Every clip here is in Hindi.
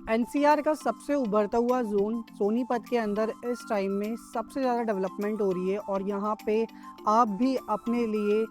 एनसीआर का सबसे उभरता हुआ जोन सोनीपत के अंदर इस टाइम में सबसे ज़्यादा डेवलपमेंट हो रही है और यहाँ पे आप भी अपने लिए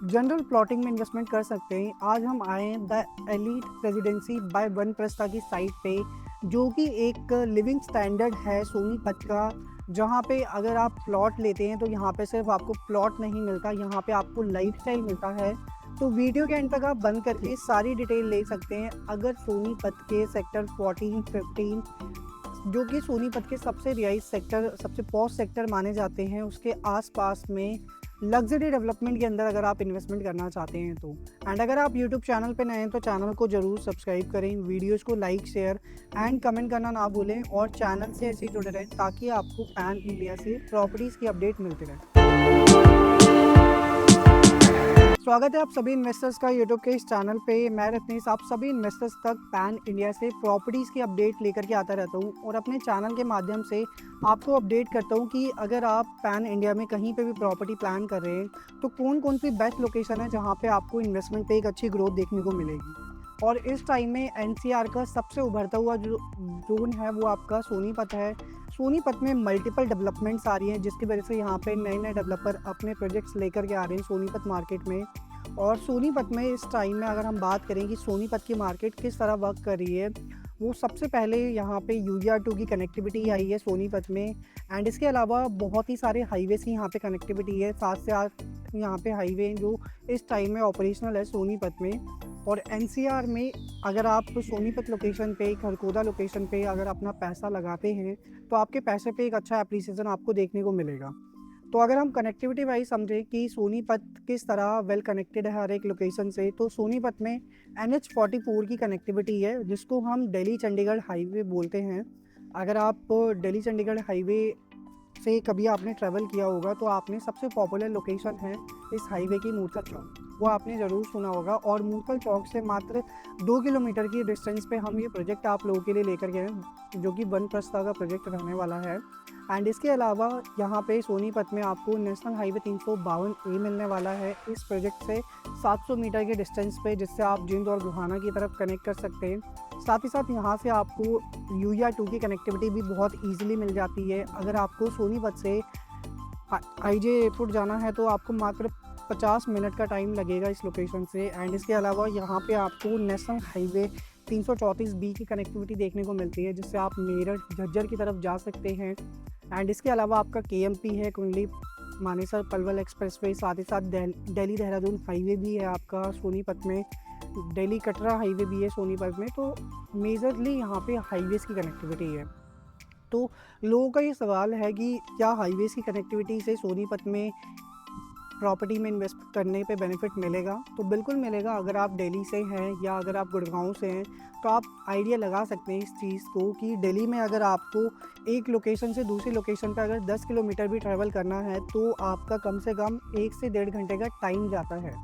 जनरल प्लॉटिंग में इन्वेस्टमेंट कर सकते हैं। आज हम आए हैं द एलीट रेजिडेंसी बाय वनप्रस्था की साइट पे, जो कि एक लिविंग स्टैंडर्ड है सोनीपत का। जहाँ पे अगर आप प्लॉट लेते हैं तो यहाँ पे सिर्फ आपको प्लॉट नहीं मिलता, यहाँ पे आपको लाइफस्टाइल मिलता है। तो वीडियो के एंड तक आप बंद करके सारी डिटेल ले सकते हैं। अगर सोनीपत के सेक्टर 14, 15 जो कि सोनीपत के सबसे रिहाइश सेक्टर, सबसे पॉश सेक्टर माने जाते हैं, उसके आसपास में लग्जरी डेवलपमेंट के अंदर अगर आप इन्वेस्टमेंट करना चाहते हैं तो एंड अगर आप यूट्यूब चैनल पे नए हैं तो चैनल को ज़रूर सब्सक्राइब करें, वीडियोस को लाइक, शेयर एंड कमेंट करना ना भूलें और चैनल से ऐसे ही जुड़े रहें ताकि आपको पैन इंडिया से प्रॉपर्टीज़ की अपडेट मिलती रहे। स्वागत है आप सभी इन्वेस्टर्स का यूट्यूब के इस चैनल पे। मैं रत्नेश आप सभी इन्वेस्टर्स तक पैन इंडिया से प्रॉपर्टीज़ की अपडेट लेकर के आता रहता हूँ और अपने चैनल के माध्यम से आपको अपडेट करता हूँ कि अगर आप पैन इंडिया में कहीं पे भी प्रॉपर्टी प्लान कर रहे हैं तो कौन कौन सी बेस्ट लोकेशन है जहाँ पे आपको इन्वेस्टमेंट पे एक अच्छी ग्रोथ देखने को मिलेगी। और इस टाइम में एनसीआर का सबसे उभरता हुआ जो जोन है वो आपका सोनीपत है। सोनीपत में मल्टीपल डेवलपमेंट्स आ रही हैं जिसकी वजह से यहाँ पे नए नए डेवलपर अपने प्रोजेक्ट्स लेकर के आ रहे हैं सोनीपत मार्केट में। और सोनीपत में इस टाइम में अगर हम बात करें कि सोनीपत की मार्केट किस तरह वर्क कर रही है, वो सबसे पहले यहाँ पे UER2 की कनेक्टिविटी आई है सोनीपत में एंड इसके अलावा बहुत ही सारे हाईवेज़ की यहाँ पे कनेक्टिविटी है। 7 से 8 यहाँ पे हाईवे जो इस टाइम में ऑपरेशनल है सोनीपत में। और एनसीआर में अगर आप सोनीपत लोकेशन पे, खरकोदा लोकेशन पे अगर अपना पैसा लगाते हैं तो आपके पैसे पे एक अच्छा एप्रिसिएशन आपको देखने को मिलेगा। तो अगर हम कनेक्टिविटी वाइज समझें कि सोनीपत किस तरह वेल कनेक्टेड है हर एक लोकेशन से, तो सोनीपत में NH44 की कनेक्टिविटी है जिसको हम दिल्ली चंडीगढ़ हाईवे बोलते हैं। अगर आप दिल्ली चंडीगढ़ हाईवे से कभी आपने ट्रैवल किया होगा तो आपने सबसे पॉपुलर लोकेशन है इस हाईवे की मूर्थल चौक, वो आपने ज़रूर सुना होगा। और मूर्थल चौक से मात्र 2 किलोमीटर की डिस्टेंस पे हम ये प्रोजेक्ट आप लोगों के लिए लेकर गए हैं जो कि वनप्रस्था का प्रोजेक्ट रहने वाला है। एंड इसके अलावा यहाँ पे सोनीपत में आपको नेशनल हाईवे 352A मिलने वाला है इस प्रोजेक्ट से 700 मीटर के डिस्टेंस पे, जिससे आप जिंद और गोहाना की तरफ कनेक्ट कर सकते हैं। साथ ही साथ यहाँ से आपको UER2 की कनेक्टिविटी भी बहुत ईजिली मिल जाती है। अगर आपको सोनीपत से IJ एयरपोर्ट जाना है तो आपको मात्र 50 मिनट का टाइम लगेगा इस लोकेशन से। एंड इसके अलावा यहाँ पे आपको नेशनल हाईवे 334B की कनेक्टिविटी देखने को मिलती है जिससे आप मेरठ, झज्जर की तरफ जा सकते हैं। एंड इसके अलावा आपका KMP है, कुंडली मानेसर पलवल एक्सप्रेसवे। साथ ही साथ दिल्ली देहरादून हाईवे भी है आपका सोनीपत में, दिल्ली कटरा हाईवे भी है सोनीपत में। तो मेजरली यहाँ पे हाईवेज़ की कनेक्टिविटी है। तो लोगों का ये सवाल है कि क्या हाईवेज़ की कनेक्टिविटी से सोनीपत में प्रॉपर्टी में इन्वेस्ट करने पे बेनिफिट मिलेगा? तो बिल्कुल मिलेगा। अगर आप दिल्ली से हैं या अगर आप गुड़गांव से हैं तो आप आइडिया लगा सकते हैं इस चीज़ को कि दिल्ली में अगर आपको एक लोकेशन से दूसरी लोकेशन पर अगर 10 किलोमीटर भी ट्रैवल करना है तो आपका कम से कम 1 से 1.5 घंटे का टाइम जाता है।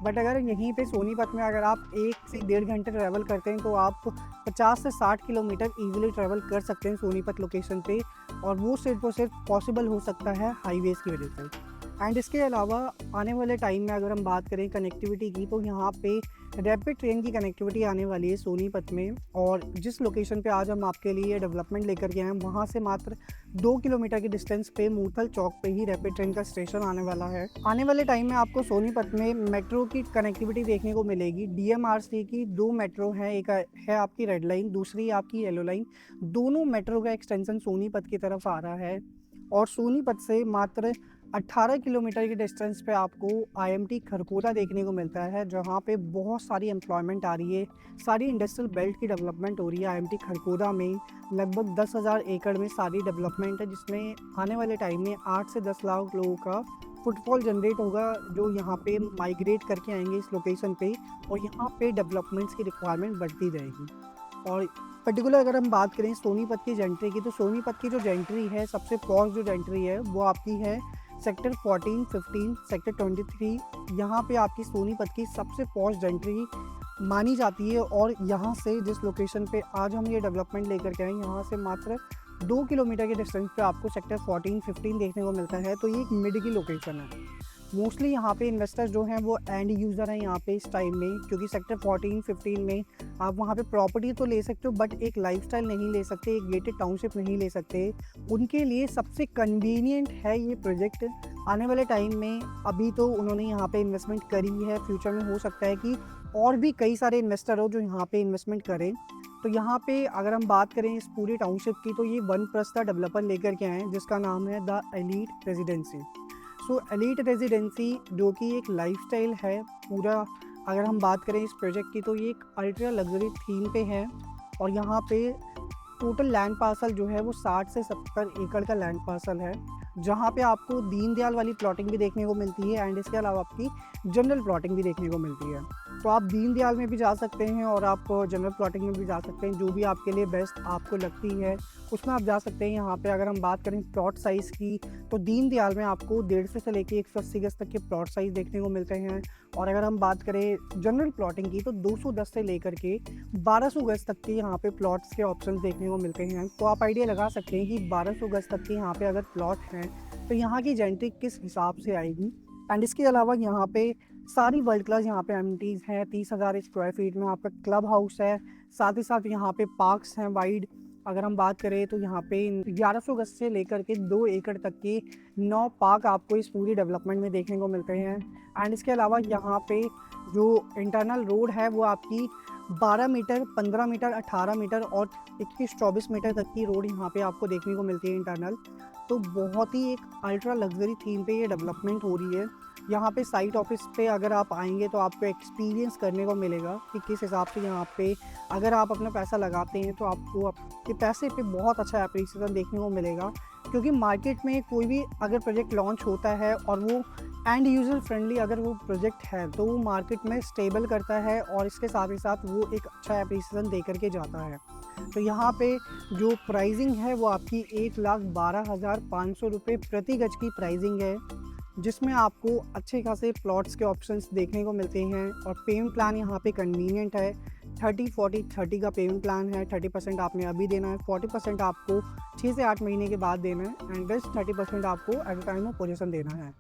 बट अगर यहीं पे सोनीपत में अगर आप 1 से 1.5 घंटे ट्रैवल करते हैं तो आप 50 से 60 किलोमीटर ईजिली ट्रैवल कर सकते हैं सोनीपत लोकेशन पे, और वो सिर्फ और सिर्फ पॉसिबल हो सकता है हाईवेज़ की वजह से। एंड इसके अलावा आने वाले टाइम में अगर हम बात करें कनेक्टिविटी की, तो यहाँ पे रैपिड ट्रेन की कनेक्टिविटी आने वाली है सोनीपत में। और जिस लोकेशन पे आज हम आपके लिए डेवलपमेंट लेकर गए हैं वहाँ से मात्र 2 किलोमीटर की डिस्टेंस पे मूर्थल चौक पे ही रैपिड ट्रेन का स्टेशन आने वाला है। आने वाले टाइम में आपको सोनीपत में मेट्रो की कनेक्टिविटी देखने को मिलेगी। DMRC की 2 मेट्रो हैं, एक है आपकी रेड लाइन, दूसरी आपकी येलो लाइन। दोनों मेट्रो का एक्सटेंशन सोनीपत की तरफ आ रहा है। और सोनीपत से मात्र 18 किलोमीटर की डिस्टेंस पे आपको IMT खरकोदा देखने को मिलता है, जहाँ पे बहुत सारी एम्प्लॉयमेंट आ रही है, सारी इंडस्ट्रियल बेल्ट की डेवलपमेंट हो रही है। IMT खरकोदा में लगभग 10,000 एकड़ में सारी डेवलपमेंट है, जिसमें आने वाले टाइम में 8 से 10 लाख लोगों का फुटफॉल जनरेट होगा जो यहाँ पे माइग्रेट करके आएंगे इस लोकेशन पे, और यहाँ पे डेवलपमेंट्स की रिक्वायरमेंट बढ़ती जाएगी। और पर्टिकुलर अगर हम बात करें सोनीपत की जेंट्री की, तो सोनीपत की जो जेंट्री है, सबसे पॉश जो जेंट्री है वो आपकी है सेक्टर 14, 15, सेक्टर 23। यहाँ पे आपकी सोनीपत की सबसे पॉश जेंट्री मानी जाती है। और यहाँ से जिस लोकेशन पे आज हम ये डेवलपमेंट लेकर के आए, यहाँ से मात्र 2 किलोमीटर के डिस्टेंस पे आपको सेक्टर 14, 15 देखने को मिलता है। तो ये एक मिड की लोकेशन है। मोस्टली यहाँ पे इन्वेस्टर्स जो हैं वो एंड यूज़र हैं यहाँ पे इस टाइम में, क्योंकि सेक्टर 14-15 में आप वहाँ पे प्रॉपर्टी तो ले सकते हो बट एक लाइफस्टाइल नहीं ले सकते, एक गेटेड टाउनशिप नहीं ले सकते। उनके लिए सबसे कन्वीनियंट है ये प्रोजेक्ट। आने वाले टाइम में अभी तो उन्होंने यहाँ पे इन्वेस्टमेंट करी है, फ्यूचर में हो सकता है कि और भी कई सारे इन्वेस्टर हो जो यहाँ पे इन्वेस्टमेंट करें। तो यहाँ पे अगर हम बात करें इस पूरी टाउनशिप की, तो ये वनप्लस का डेवलपर लेकर के आए हैं जिसका नाम है the elite residency. So elite residency जो कि एक लाइफस्टाइल है पूरा। अगर हम बात करें इस प्रोजेक्ट की, तो ये एक अल्ट्रा लग्जरी थीम पे है और यहाँ पे टोटल लैंड पार्सल जो है वो 60 से 70 एकड़ का लैंड पार्सल है, जहाँ पे आपको दीनदयाल वाली प्लॉटिंग भी देखने को मिलती है एंड इसके अलावा आपकी जनरल प्लॉटिंग भी देखने को मिलती है। तो आप दीनदयाल में भी जा सकते हैं और आप जनरल प्लॉटिंग में भी जा सकते हैं, जो भी आपके लिए बेस्ट आपको लगती है उसमें आप जा सकते हैं। यहाँ पे अगर हम बात करें प्लॉट साइज़ की, तो दीनदयाल में आपको 150 से लेकर 180 गज तक के प्लॉट साइज़ देखने को मिलते हैं। और अगर हम बात करें जनरल प्लॉटिंग की, तो 210 से लेकर के 1200 गज तक के यहाँ पे प्लॉट्स के ऑप्शंस देखने को मिलते हैं। तो आप आइडिया लगा सकते हैं कि 1200 गज तक के यहाँ पे अगर प्लॉट हैं तो यहाँ की रेंट किस हिसाब से आएगी। एंड इसके अलावा यहाँ पे सारी वर्ल्ड क्लास यहाँ पे एमिनिटीज़ हैं। 30,000 स्क्वायर फीट में आपका क्लब हाउस है, साथ ही साथ यहाँ पे पार्क्स हैं वाइड। अगर हम बात करें तो यहाँ पे 1100 गज से लेकर के 2 एकड़ तक के 9 पार्क आपको इस पूरी डेवलपमेंट में देखने को मिलते हैं। एंड इसके अलावा यहाँ पे जो इंटरनल रोड है वो आपकी 12 मीटर, 15 मीटर, 18 मीटर और 21-24 मीटर तक की रोड यहाँ पे आपको देखने को मिलती है इंटरनल। तो बहुत ही एक अल्ट्रा लग्जरी थीम पे ये डेवलपमेंट हो रही है। यहाँ पे साइट ऑफिस पे अगर आप आएंगे तो आपको एक्सपीरियंस करने को मिलेगा कि किस हिसाब से यहाँ पे अगर आप अपना पैसा लगाते हैं तो आपको आपके पैसे पे बहुत अच्छा एप्रिसिएशन देखने को मिलेगा। क्योंकि मार्केट में कोई भी अगर प्रोजेक्ट लॉन्च होता है और वो एंड यूज़र फ्रेंडली अगर वो प्रोजेक्ट है तो वो मार्केट में स्टेबल करता है और इसके साथ ही साथ वो एक अच्छा एप्रिसिएशन दे करके जाता है। तो यहाँ पे जो प्राइसिंग है वो आपकी 1,12,500 रुपये प्रति गज की प्राइसिंग है, जिसमें आपको अच्छे खासे प्लॉट्स के ऑप्शंस देखने को मिलते हैं। और पेमेंट प्लान यहाँ पे कन्वीनियंट है, 30-40-30 का पेमेंट प्लान है। 30% आपने अभी देना है, 40% आपको 6 से 8 महीने के बाद देना है एंड रेस्ट 30% आपको at the time of position देना है।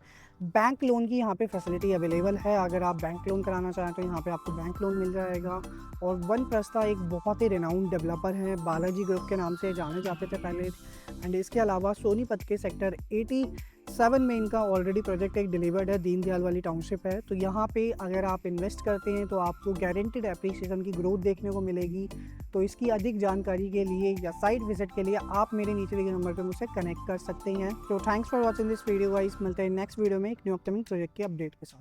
बैंक लोन की यहाँ पे फैसिलिटी अवेलेबल है। अगर आप बैंक लोन कराना चाहें तो यहाँ पे आपको बैंक लोन मिल जाएगा। और वनप्लस एक बहुत ही रेनाउंड डेवलपर है, बालाजी ग्रुप के नाम से जाने जाते थे पहले। एंड इसके अलावा सोनीपत के सेक्टर 87 में इनका ऑलरेडी प्रोजेक्ट एक डिलीवर्ड है, दीनदयाल वाली टाउनशिप है। तो यहाँ पे अगर आप इन्वेस्ट करते हैं तो आपको गारंटेड एप्रिसिएशन की ग्रोथ देखने को मिलेगी। तो इसकी अधिक जानकारी के लिए या साइट विजिट के लिए आप मेरे नीचे दिए नंबर पर मुझसे कनेक्ट कर सकते हैं। तो thanks for watching this video guys, मिलते हैं नेक्स्ट वीडियो में एक न्यू अपकमिंग प्रोजेक्ट के अपडेट के साथ।